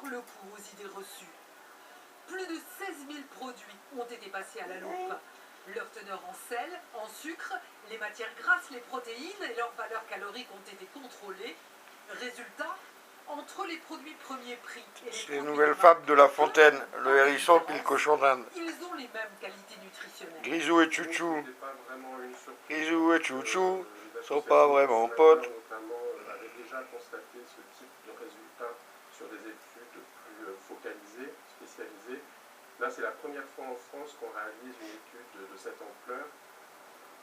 le coup aux idées reçues. Plus de 16 000 produits ont été passés à la loupe. Leur teneur en sel, en sucre, les matières grasses, les protéines et leurs valeurs caloriques ont été contrôlées. Résultat, entre les produits premier prix et les C'est produits une nouvelle de fable de La marque, Fontaine, le pas de hérisson puis le différence. cochon d'Inde. Ils ont les mêmes qualités nutritionnelles. Grisou et Chouchou, C'était pas vraiment une surprise. Grisou et Chouchou Les sont pas vraiment associations de potes. consommateurs, notamment, avaient déjà constaté ce type de résultats sur des études plus focalisées, spécialisées. Là, c'est la première fois en France qu'on réalise une étude de cette ampleur.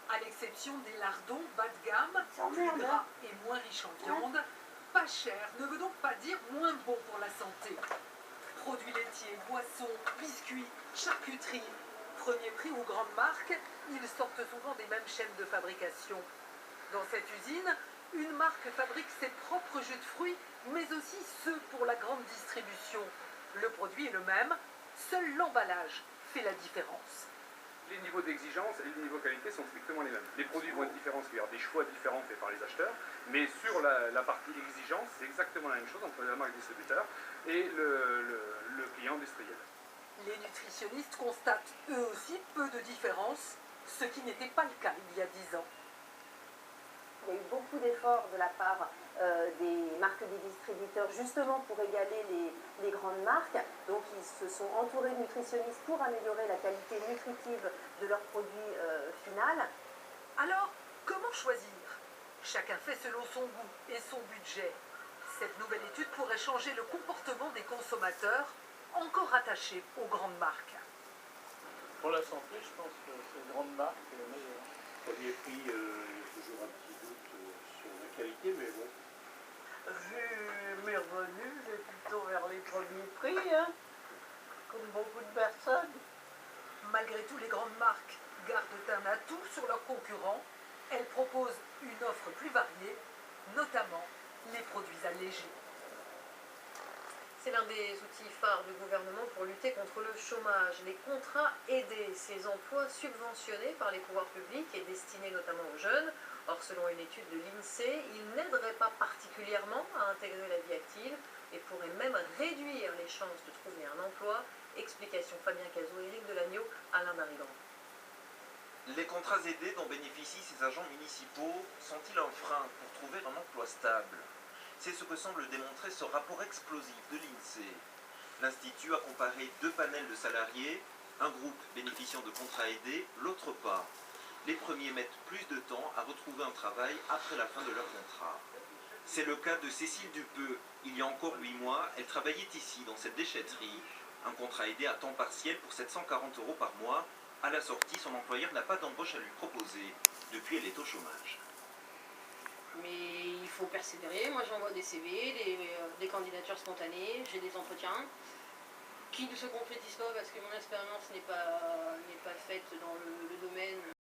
À l'exception des lardons bas de gamme, plus gras et moins riches en viande, pas cher ne veut donc pas dire moins bon pour la santé. Produits laitiers, boissons, biscuits, charcuterie, premier prix ou grande marque, ils sortent souvent des mêmes chaînes de fabrication. Dans cette usine, une marque fabrique ses propres jus de fruits, mais aussi ceux pour la grande distribution. Le produit est le même, seul l'emballage fait la différence. Les niveaux d'exigence et les niveaux de qualité sont strictement les mêmes. Les produits vont être différents, parce qu'il y aura des choix différents faits par les acheteurs, mais sur la partie exigence, c'est exactement la même chose entre la marque distributeur et le client industriel. Les nutritionnistes constatent eux aussi peu de différence, ce qui n'était pas le cas il y a 10 ans. Il y a eu beaucoup d'efforts de la part des marques des distributeurs justement pour égaler les grandes marques. Donc ils se sont entourés de nutritionnistes pour améliorer la qualité nutritive de leurs produits final. Alors, comment choisir? Chacun fait selon son goût et son budget. Cette nouvelle étude pourrait changer le comportement des consommateurs, encore attachés aux grandes marques. Pour la santé, je pense que c'est une grande marque meilleure. Premier prix, il y a toujours un petit doute sur la qualité, mais bon. Vu mes revenus, j'ai plutôt vers les premiers prix, hein, comme beaucoup de personnes. Malgré tout, les grandes marques gardent un atout sur leurs concurrents. Elles proposent une offre plus variée, notamment les produits allégés. C'est l'un des outils phares du gouvernement pour lutter contre le chômage. Les contrats aidés, ces emplois subventionnés par les pouvoirs publics et destinés notamment aux jeunes. Or, selon une étude de l'INSEE, ils n'aideraient pas particulièrement à intégrer la vie active et pourraient même réduire les chances de trouver un emploi. Explication Fabien Cazot, Éric Delagneau, Alain Marigan. Les contrats aidés dont bénéficient ces agents municipaux sont-ils un frein pour trouver un emploi stable? C'est ce que semble démontrer ce rapport explosif de l'INSEE. L'Institut a comparé deux panels de salariés, un groupe bénéficiant de contrats aidés, l'autre pas. Les premiers mettent plus de temps à retrouver un travail après la fin de leur contrat. C'est le cas de Cécile Dupeux. Il y a encore 8 mois, elle travaillait ici, dans cette déchetterie. Un contrat aidé à temps partiel pour 740 € par mois. À la sortie, son employeur n'a pas d'embauche à lui proposer. Depuis, elle est au chômage. Mais il faut persévérer. Moi, j'envoie des CV, des candidatures spontanées, j'ai des entretiens qui ne se concrétisent pas parce que mon expérience n'est pas faite dans le domaine.